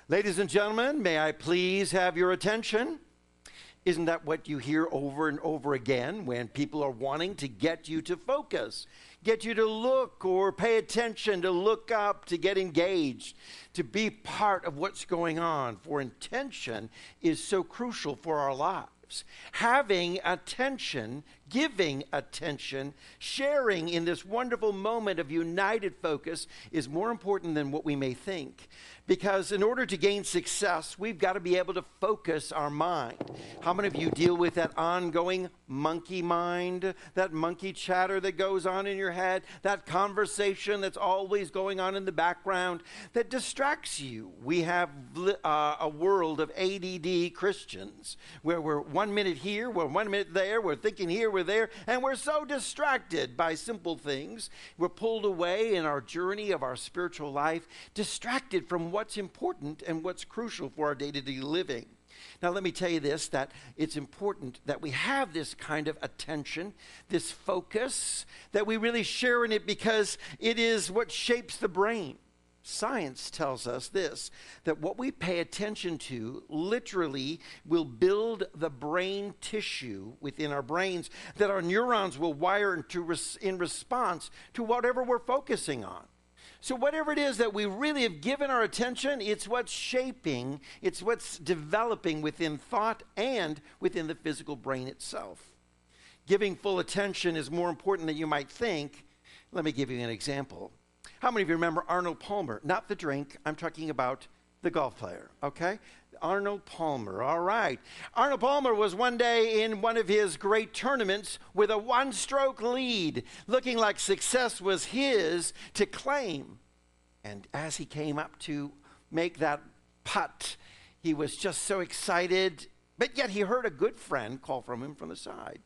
Ladies and gentlemen, may I please have your attention? Isn't that what you hear over and over again when people are wanting to get you to focus, get you to look or pay attention, to look up, to get engaged, to be part of what's going on? For intention is so crucial for our lives. Having attention, giving attention, sharing in this wonderful moment of united focus is more important than what we may think. Because in order to gain success, we've got to be able to focus our mind. How many of you deal with that ongoing monkey mind, that monkey chatter that goes on in your head, that conversation that's always going on in the background that distracts you? We have a world of ADD Christians where we're 1 minute here, we're 1 minute there, we're thinking here, we're there, and we're so distracted by simple things. We're pulled away in our journey of our spiritual life, distracted from what's important and what's crucial for our day-to-day living. Now, let me tell you this, that it's important that we have this kind of attention, this focus, that we really share in it because it is what shapes the brain. Science tells us this, that what we pay attention to literally will build the brain tissue within our brains, that our neurons will wire in response to whatever we're focusing on. So whatever it is that we really have given our attention, it's what's shaping, it's what's developing within thought and within the physical brain itself. Giving full attention is more important than you might think. Let me give you an example. How many of you remember Arnold Palmer? Not the drink, I'm talking about the golf player, okay? Arnold Palmer, all right. Arnold Palmer was one day in one of his great tournaments with a one-stroke lead, looking like success was his to claim. And as he came up to make that putt, he was just so excited, but yet he heard a good friend call from him from the side.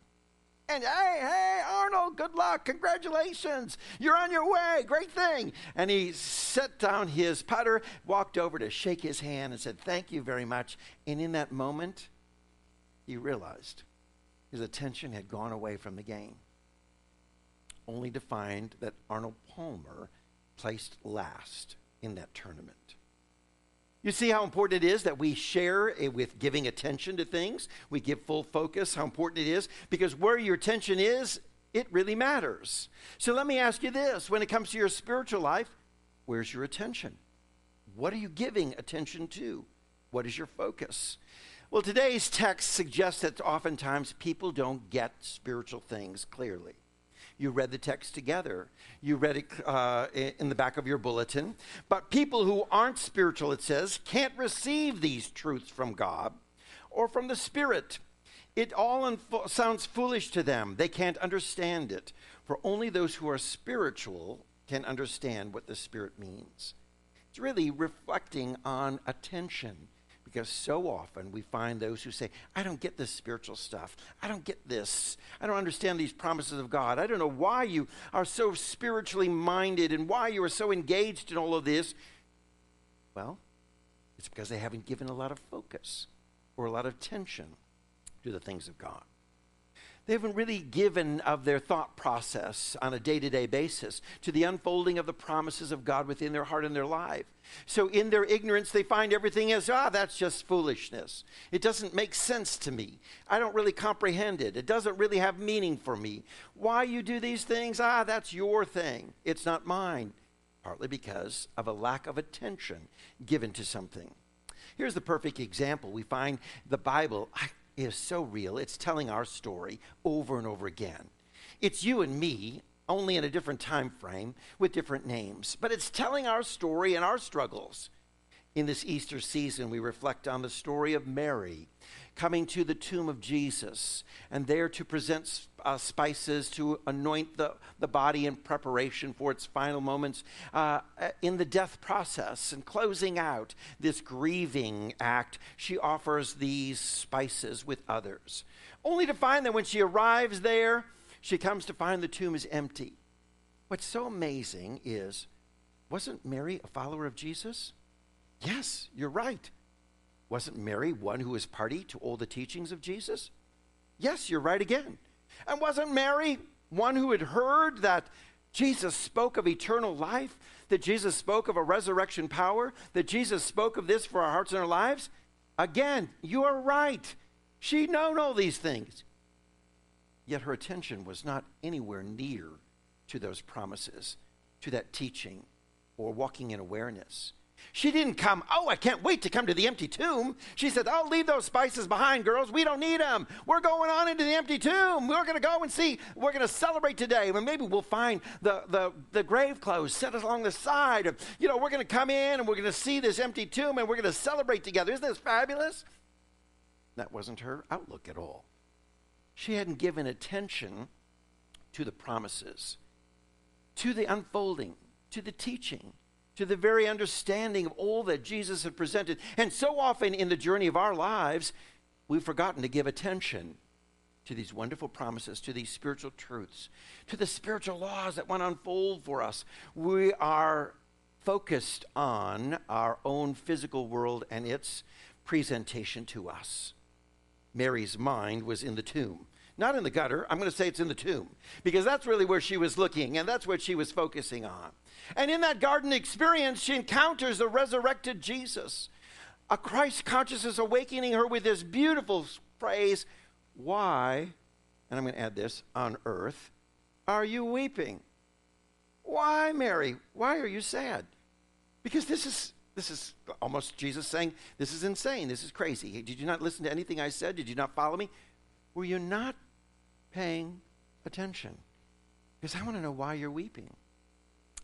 And hey, Arnold, good luck, congratulations, you're on your way, great thing. And he set down his putter, walked over to shake his hand and said, thank you very much. And in that moment, he realized his attention had gone away from the game, only to find that Arnold Palmer placed last in that tournament. You see how important it is that we share with giving attention to things. We give full focus, how important it is, because where your attention is, it really matters. So let me ask you this. When it comes to your spiritual life, where's your attention? What are you giving attention to? What is your focus? Well, today's text suggests that oftentimes people don't get spiritual things clearly. You read the text together. You read it in the back of your bulletin. But people who aren't spiritual, it says, can't receive these truths from God or from the Spirit. It all sounds foolish to them. They can't understand it. For only those who are spiritual can understand what the Spirit means. It's really reflecting on attention. Because so often we find those who say, I don't get this spiritual stuff. I don't get this. I don't understand these promises of God. I don't know why you are so spiritually minded and why you are so engaged in all of this. Well, it's because they haven't given a lot of focus or a lot of attention to the things of God. They haven't really given of their thought process on a day-to-day basis to the unfolding of the promises of God within their heart and their life. So in their ignorance, they find everything as, that's just foolishness. It doesn't make sense to me. I don't really comprehend it. It doesn't really have meaning for me. Why you do these things? That's your thing. It's not mine. Partly because of a lack of attention given to something. Here's the perfect example. We find the Bible is so real. It's telling our story over and over again. It's you and me, only in a different time frame with different names. But it's telling our story and our struggles. In this Easter season, we reflect on the story of Mary coming to the tomb of Jesus and there to present spices to anoint the body in preparation for its final moments in the death process. And closing out this grieving act, she offers these spices with others, only to find that when she arrives there, she comes to find the tomb is empty. What's so amazing is, wasn't Mary a follower of Jesus? Yes, you're right. Wasn't Mary one who was party to all the teachings of Jesus? Yes, you're right again. And wasn't Mary one who had heard that Jesus spoke of eternal life, that Jesus spoke of a resurrection power, that Jesus spoke of this for our hearts and our lives? Again, you are right. She'd known all these things. Yet her attention was not anywhere near to those promises, to that teaching, or walking in awareness. She didn't come, oh, I can't wait to come to the empty tomb. She said, oh, leave those spices behind, girls. We don't need them. We're going on into the empty tomb. We're going to go and see. We're going to celebrate today. And maybe we'll find the grave clothes set along the side. We're going to come in and we're going to see this empty tomb and we're going to celebrate together. Isn't this fabulous? That wasn't her outlook at all. She hadn't given attention to the promises, to the unfolding, to the teaching, to the very understanding of all that Jesus had presented. And so often in the journey of our lives, we've forgotten to give attention to these wonderful promises, to these spiritual truths, to the spiritual laws that want to unfold for us. We are focused on our own physical world and its presentation to us. Mary's mind was in the tomb. Not in the gutter. I'm going to say it's in the tomb, because that's really where she was looking, and that's what she was focusing on. And in that garden experience, she encounters the resurrected Jesus. A Christ consciousness awakening her with this beautiful phrase, why, and I'm going to add this, on earth are you weeping? Why, Mary? Why are you sad? Because this is almost Jesus saying, this is insane. This is crazy. Did you not listen to anything I said? Did you not follow me? Were you not paying attention? Because I want to know why you're weeping.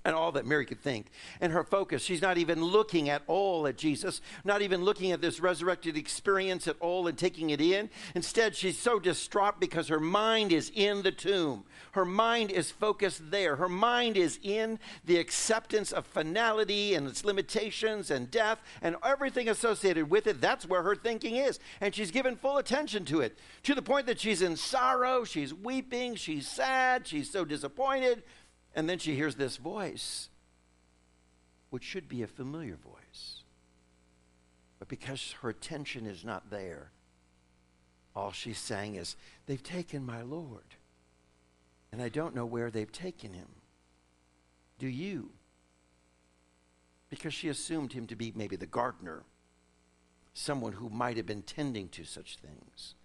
And all that Mary could think. And her focus, she's not even looking at all at Jesus, not even looking at this resurrected experience at all and taking it in. Instead, she's so distraught because her mind is in the tomb. Her mind is focused there. Her mind is in the acceptance of finality and its limitations and death and everything associated with it. That's where her thinking is. And she's given full attention to it, to the point that she's in sorrow, she's weeping, she's sad, she's so disappointed. And then she hears this voice, which should be a familiar voice. But because her attention is not there, all she's saying is, they've taken my Lord, and I don't know where they've taken him. Do you? Because she assumed him to be maybe the gardener, someone who might have been tending to such things.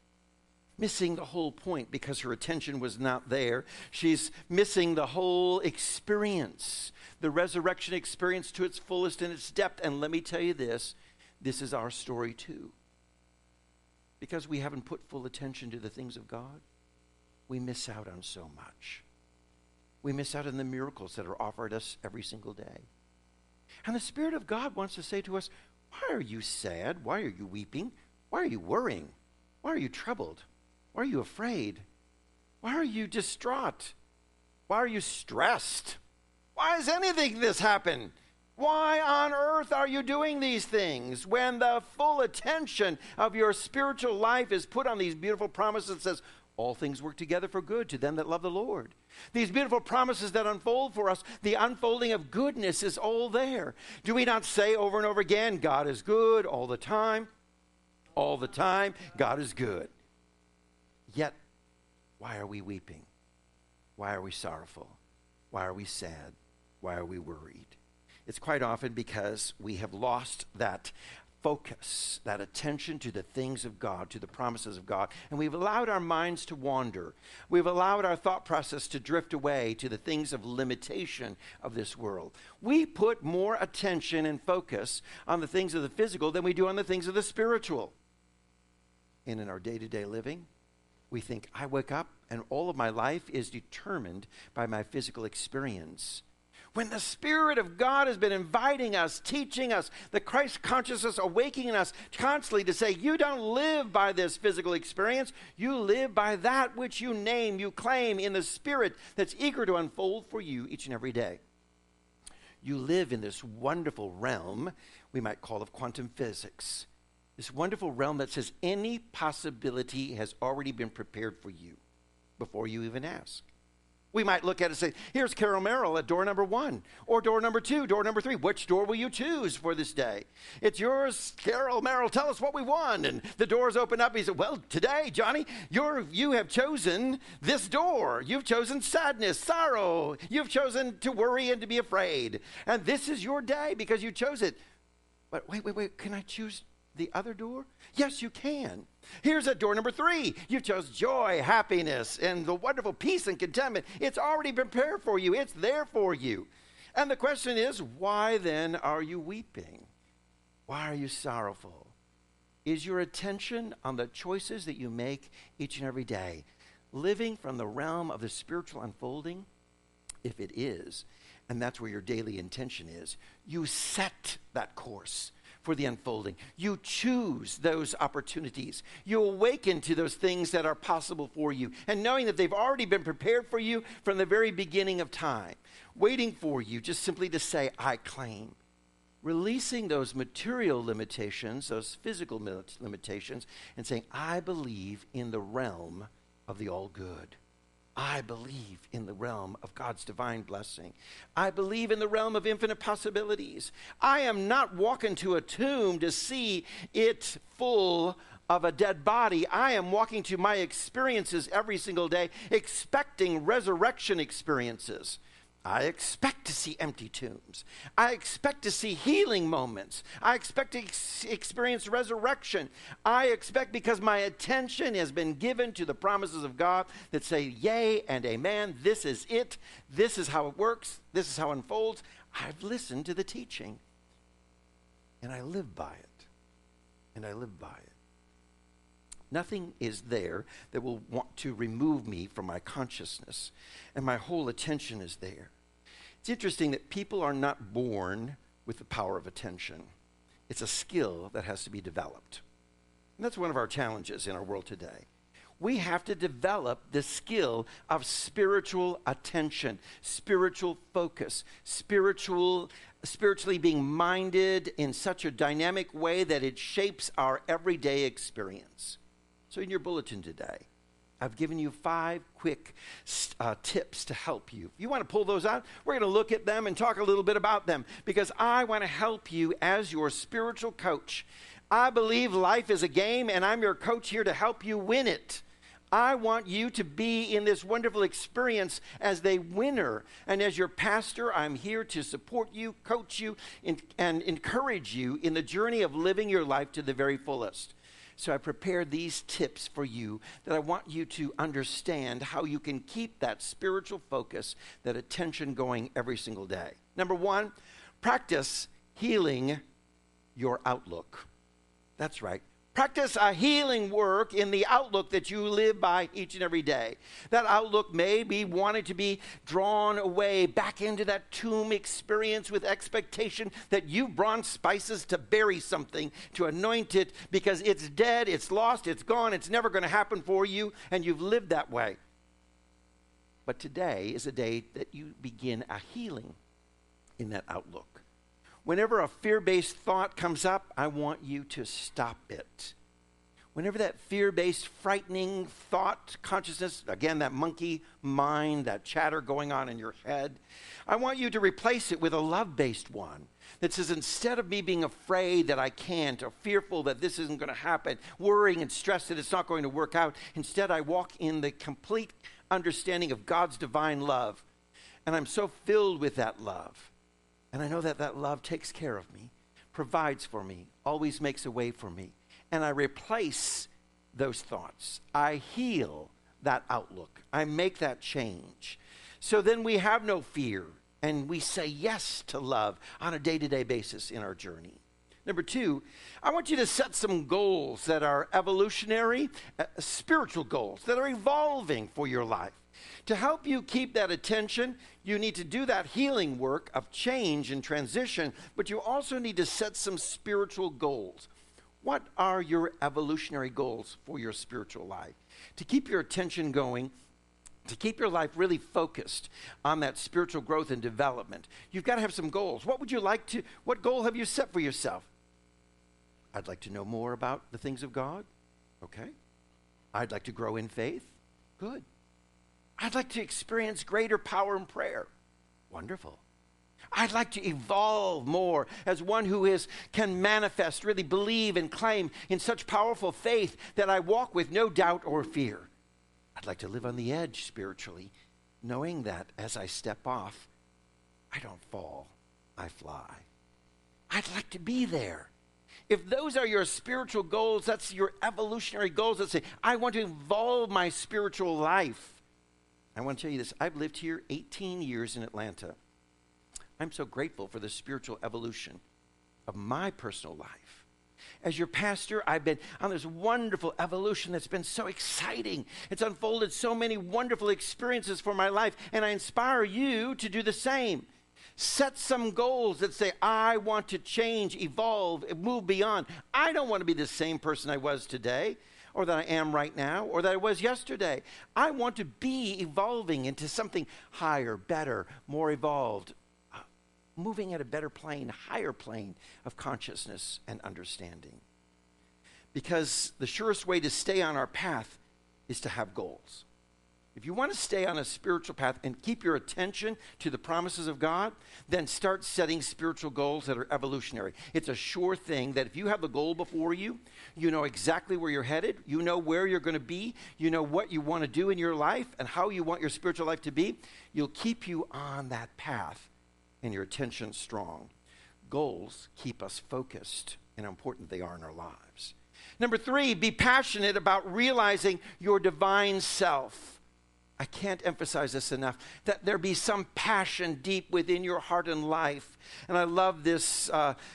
Missing the whole point because her attention was not there. She's missing the whole experience, the resurrection experience to its fullest and its depth. And let me tell you this is our story too. Because we haven't put full attention to the things of God, we miss out on so much. We miss out on the miracles that are offered us every single day. And the Spirit of God wants to say to us, why are you sad? Why are you weeping? Why are you worrying? Why are you troubled? Why are you afraid? Why are you distraught? Why are you stressed? Why has anything this happen? Why on earth are you doing these things when the full attention of your spiritual life is put on these beautiful promises that says, all things work together for good to them that love the Lord. These beautiful promises that unfold for us, the unfolding of goodness is all there. Do we not say over and over again, God is good all the time? All the time, God is good. Yet, why are we weeping? Why are we sorrowful? Why are we sad? Why are we worried? It's quite often because we have lost that focus, that attention to the things of God, to the promises of God, and we've allowed our minds to wander. We've allowed our thought process to drift away to the things of limitation of this world. We put more attention and focus on the things of the physical than we do on the things of the spiritual. And in our day-to-day living, we think, I wake up and all of my life is determined by my physical experience. When the Spirit of God has been inviting us, teaching us, the Christ consciousness awakening us constantly to say, you don't live by this physical experience, you live by that which you name, you claim in the Spirit that's eager to unfold for you each and every day. You live in this wonderful realm we might call of quantum physics. This wonderful realm that says any possibility has already been prepared for you before you even ask. We might look at it and say, here's Carol Merrill at door number 1, or door number 2, door number 3. Which door will you choose for this day? It's yours, Carol Merrill. Tell us what we won. And the doors open up. He said, well, today, Johnny, you have chosen this door. You've chosen sadness, sorrow. You've chosen to worry and to be afraid. And this is your day because you chose it. But wait. Can I choose the other door? Yes, you can. Here's at door number 3. You chose joy, happiness, and the wonderful peace and contentment. It's already prepared for you. It's there for you. And the question is, why then are you weeping? Why are you sorrowful? Is your attention on the choices that you make each and every day living from the realm of the spiritual unfolding? If it is, and that's where your daily intention is, you set that course for the unfolding. You choose those opportunities. You awaken to those things that are possible for you, and knowing that they've already been prepared for you from the very beginning of time, waiting for you just simply to say, I claim. Releasing those material limitations, those physical limitations, and saying, I believe in the realm of the all good. I believe in the realm of God's divine blessing. I believe in the realm of infinite possibilities. I am not walking to a tomb to see it full of a dead body. I am walking to my experiences every single day, expecting resurrection experiences. I expect to see empty tombs. I expect to see healing moments. I expect to experience resurrection. I expect, because my attention has been given to the promises of God that say yea and amen. This is it. This is how it works. This is how it unfolds. I've listened to the teaching, and I live by it. And I live by it. Nothing is there that will want to remove me from my consciousness, and my whole attention is there. It's interesting that people are not born with the power of attention. It's a skill that has to be developed. And that's one of our challenges in our world today. We have to develop the skill of spiritual attention, spiritual focus, spiritually being minded in such a dynamic way that it shapes our everyday experience. So in your bulletin today, I've given you 5 quick tips to help you. If you want to pull those out, we're going to look at them and talk a little bit about them, because I want to help you as your spiritual coach. I believe life is a game, and I'm your coach here to help you win it. I want you to be in this wonderful experience as a winner. And as your pastor, I'm here to support you, coach you, and encourage you in the journey of living your life to the very fullest. So I prepared these tips for you that I want you to understand how you can keep that spiritual focus, that attention going every single day. Number 1, practice healing your outlook. That's right. Practice a healing work in the outlook that you live by each and every day. That outlook may be wanting to be drawn away back into that tomb experience with expectation that you've brought spices to bury something, to anoint it, because it's dead, it's lost, it's gone, it's never going to happen for you, and you've lived that way. But today is a day that you begin a healing in that outlook. Whenever a fear-based thought comes up, I want you to stop it. Whenever that fear-based, frightening thought, consciousness, again, that monkey mind, that chatter going on in your head, I want you to replace it with a love-based one that says, instead of me being afraid that I can't, or fearful that this isn't going to happen, worrying and stressed that it's not going to work out, instead I walk in the complete understanding of God's divine love. And I'm so filled with that love. And I know that that love takes care of me, provides for me, always makes a way for me. And I replace those thoughts. I heal that outlook. I make that change. So then we have no fear, and we say yes to love on a day-to-day basis in our journey. Number 2, I want you to set some goals that are evolutionary, spiritual goals that are evolving for your life. To help you keep that attention, you need to do that healing work of change and transition, but you also need to set some spiritual goals. What are your evolutionary goals for your spiritual life? To keep your attention going, to keep your life really focused on that spiritual growth and development, you've got to have some goals. What goal have you set for yourself? I'd like to know more about the things of God. Okay. I'd like to grow in faith. Good. I'd like to experience greater power in prayer. Wonderful. I'd like to evolve more as one who can manifest, really believe and claim in such powerful faith that I walk with no doubt or fear. I'd like to live on the edge spiritually, knowing that as I step off, I don't fall, I fly. I'd like to be there. If those are your spiritual goals, that's your evolutionary goals that say, I want to evolve my spiritual life. I want to tell you this. I've lived here 18 years in Atlanta. I'm so grateful for the spiritual evolution of my personal life. As your pastor, I've been on this wonderful evolution that's been so exciting. It's unfolded so many wonderful experiences for my life, and I inspire you to do the same. Set some goals that say, I want to change, evolve, move beyond. I don't want to be the same person I was today, or that I am right now, or that I was yesterday. I want to be evolving into something higher, better, more evolved, moving at a better plane, higher plane of consciousness and understanding. Because the surest way to stay on our path is to have goals. If you want to stay on a spiritual path and keep your attention to the promises of God, then start setting spiritual goals that are evolutionary. It's a sure thing that if you have the goal before you, you know exactly where you're headed, you know where you're going to be, you know what you want to do in your life and how you want your spiritual life to be, you'll keep you on that path and your attention strong. Goals keep us focused and how important they are in our lives. Number 3, be passionate about realizing your divine self. I can't emphasize this enough, that there be some passion deep within your heart and life. And I love this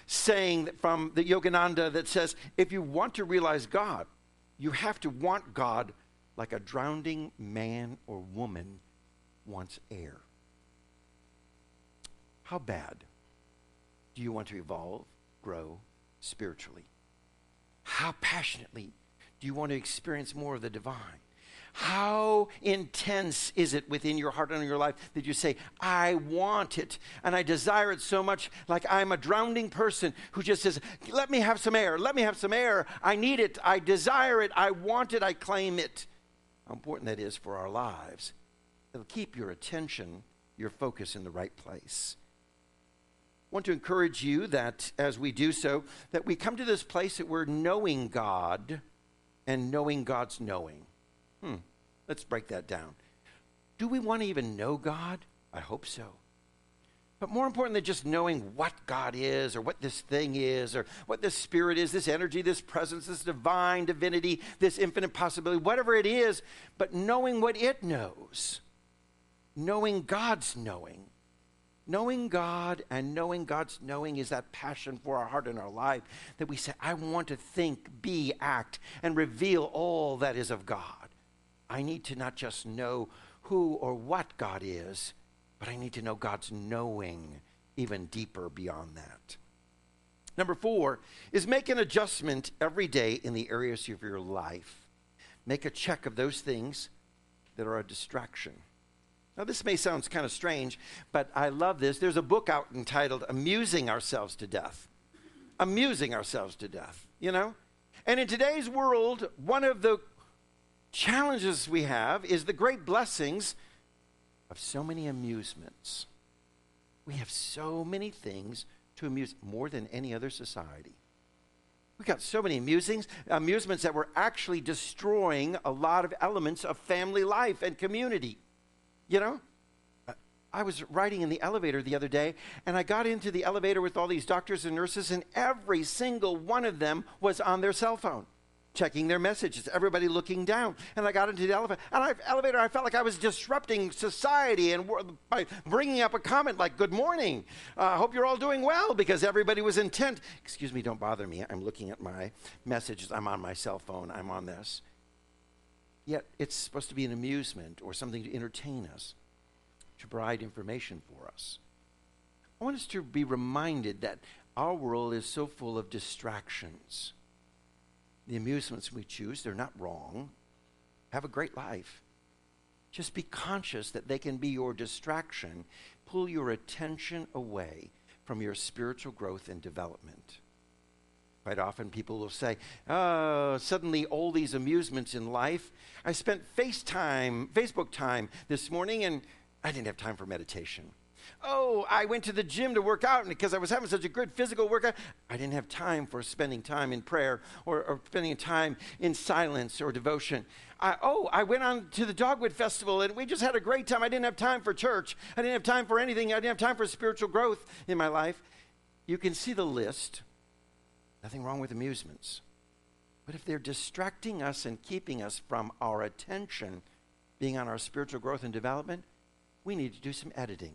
saying from the Yogananda that says, if you want to realize God, you have to want God like a drowning man or woman wants air. How bad do you want to evolve, grow spiritually? How passionately do you want to experience more of the divine? How intense is it within your heart and in your life that you say, I want it and I desire it so much, like I'm a drowning person who just says, let me have some air, let me have some air. I need it, I desire it, I want it, I claim it. How important that is for our lives. It'll keep your attention, your focus in the right place. I want to encourage you that as we do so, that we come to this place that we're knowing God and knowing God's knowing. Let's break that down. Do we want to even know God? I hope so. But more important than just knowing what God is or what this thing is or what this spirit is, this energy, this presence, this divine divinity, this infinite possibility, whatever it is, but knowing what it knows. Knowing God's knowing. Knowing God and knowing God's knowing is that passion for our heart and our life that we say, I want to think, be, act, and reveal all that is of God. I need to not just know who or what God is, but I need to know God's knowing even deeper beyond that. Number 4 is make an adjustment every day in the areas of your life. Make a check of those things that are a distraction. Now, this may sound kind of strange, but I love this. There's a book out entitled Amusing Ourselves to Death. Amusing ourselves to death, you know? And in today's world, one of the challenges we have is the great blessings of so many amusements. We have so many things to amuse, more than any other society. We've got so many amusements that were actually destroying a lot of elements of family life and community. You know, I was riding in the elevator the other day, and I got into the elevator with all these doctors and nurses, and every single one of them was on their cell phone, checking their messages, everybody looking down. And I got into the elevator, and I felt like I was disrupting society and by bringing up a comment like, good morning, I hope you're all doing well, because everybody was intent. Excuse me, don't bother me. I'm looking at my messages. I'm on my cell phone. I'm on this. Yet it's supposed to be an amusement or something to entertain us, to provide information for us. I want us to be reminded that our world is so full of distractions. The amusements we choose, they're not wrong. Have a great life. Just be conscious that they can be your distraction, pull your attention away from your spiritual growth and development. Quite often people will say, oh, suddenly all these amusements in life. I spent Facebook time this morning, and I didn't have time for meditation. Oh, I went to the gym to work out, and because I was having such a good physical workout, I didn't have time for spending time in prayer or spending time in silence or devotion. I went on to the Dogwood Festival, and we just had a great time. I didn't have time for church. I didn't have time for anything. I didn't have time for spiritual growth in my life. You can see the list. Nothing wrong with amusements. But if they're distracting us and keeping us from our attention being on our spiritual growth and development, we need to do some editing.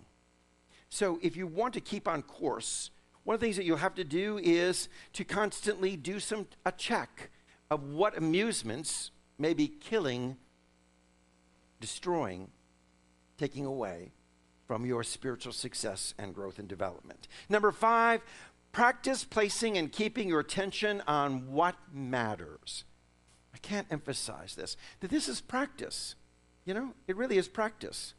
So if you want to keep on course, one of the things that you'll have to do is to constantly do a check of what amusements may be killing, destroying, taking away from your spiritual success and growth and development. Number 5, practice placing and keeping your attention on what matters. I can't emphasize this, that this is practice. You know, it really is practice.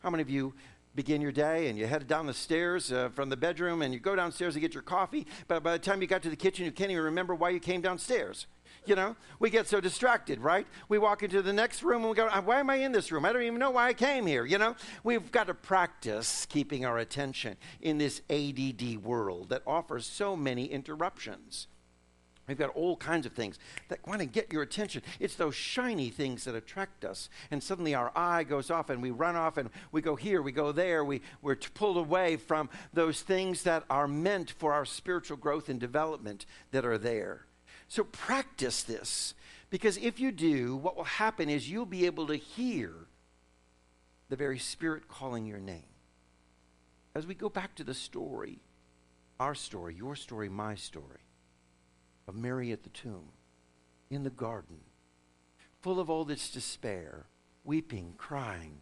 How many of you begin your day and you head down the stairs from the bedroom and you go downstairs to get your coffee, but by the time you got to the kitchen, you can't even remember why you came downstairs? You know, we get so distracted, right? We walk into the next room and we go, why am I in this room? I don't even know why I came here, you know? We've got to practice keeping our attention in this ADD world that offers so many interruptions. We've got all kinds of things that want to get your attention. It's those shiny things that attract us. And suddenly our eye goes off and we run off and we go here, we go there. We're pulled away from those things that are meant for our spiritual growth and development that are there. So practice this, because if you do, what will happen is you'll be able to hear the very Spirit calling your name. As we go back to the story, our story, your story, my story, of Mary at the tomb, in the garden, full of all this despair, weeping, crying,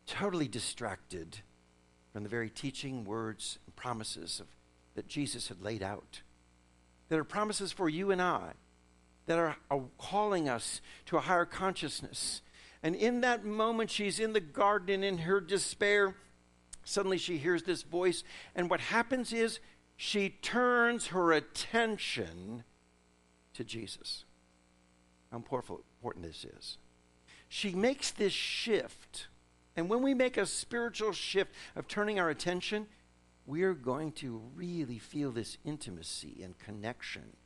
totally distracted from the very teaching, words, and promises that Jesus had laid out, that are promises for you and I, that are calling us to a higher consciousness. And in that moment, she's in the garden in her despair. Suddenly she hears this voice, and what happens is she turns her attention to Jesus. How important this is. She makes this shift. And when we make a spiritual shift of turning our attention, we're going to really feel this intimacy and connection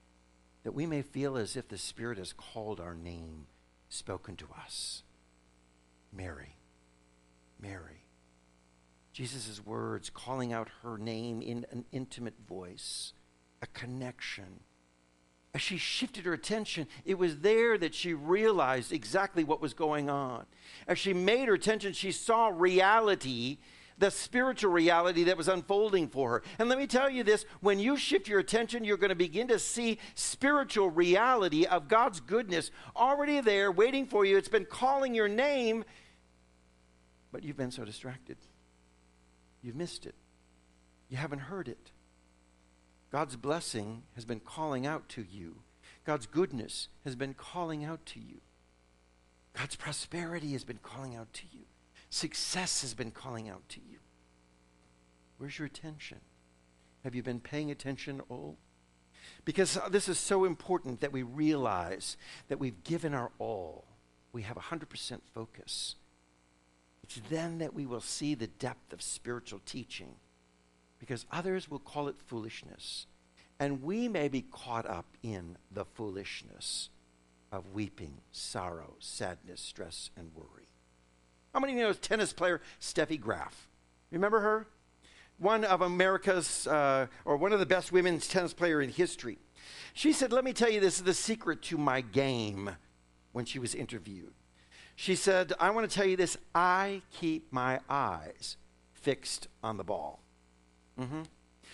that we may feel as if the Spirit has called our name, spoken to us. Mary, Mary. Jesus' words calling out her name in an intimate voice, a connection. As she shifted her attention, it was there that she realized exactly what was going on. As she made her attention, she saw reality, the spiritual reality that was unfolding for her. And let me tell you this, when you shift your attention, you're going to begin to see spiritual reality of God's goodness already there, waiting for you. It's been calling your name, but you've been so distracted. You've missed it. You haven't heard it. God's blessing has been calling out to you. God's goodness has been calling out to you. God's prosperity has been calling out to you. Success has been calling out to you. Where's your attention? Have you been paying attention at all? Because this is so important that we realize that we've given our all. We have 100% focus. It's then that we will see the depth of spiritual teaching, because others will call it foolishness. And we may be caught up in the foolishness of weeping, sorrow, sadness, stress, and worry. How many of you know tennis player Steffi Graf? Remember her? One of America's, or one of the best women's tennis player in history. She said, let me tell you, this is the secret to my game, when she was interviewed. She said, I want to tell you this, I keep my eyes fixed on the ball.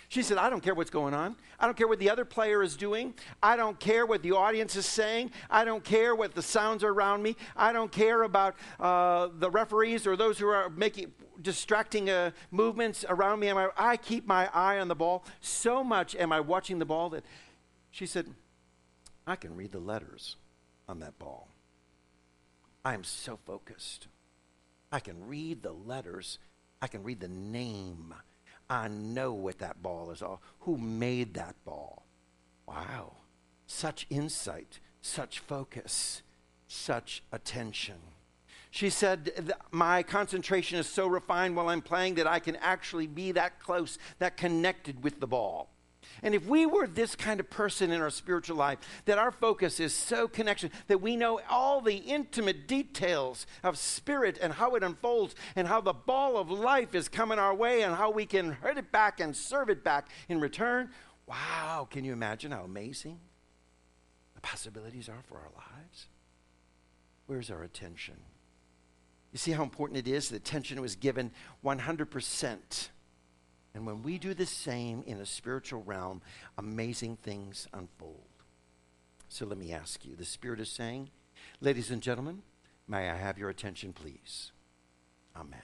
She said, I don't care what's going on. I don't care what the other player is doing. I don't care what the audience is saying. I don't care what the sounds are around me. I don't care about the referees or those who are distracting movements around me. I keep my eye on the ball. So much am I watching the ball that she said, I can read the letters on that ball. I am so focused. I can read the letters. I can read the name. I know what that ball is all. Who made that ball? Wow. Such insight, such focus, such attention. She said, my concentration is so refined while I'm playing that I can actually be that close, that connected with the ball. And if we were this kind of person in our spiritual life, that our focus is so connection, that we know all the intimate details of spirit and how it unfolds and how the ball of life is coming our way and how we can hurt it back and serve it back in return. Wow, can you imagine how amazing the possibilities are for our lives? Where's our attention? You see how important it is that attention was given 100%. And when we do the same in a spiritual realm, amazing things unfold. So let me ask you, the Spirit is saying, ladies and gentlemen, may I have your attention, please? Amen.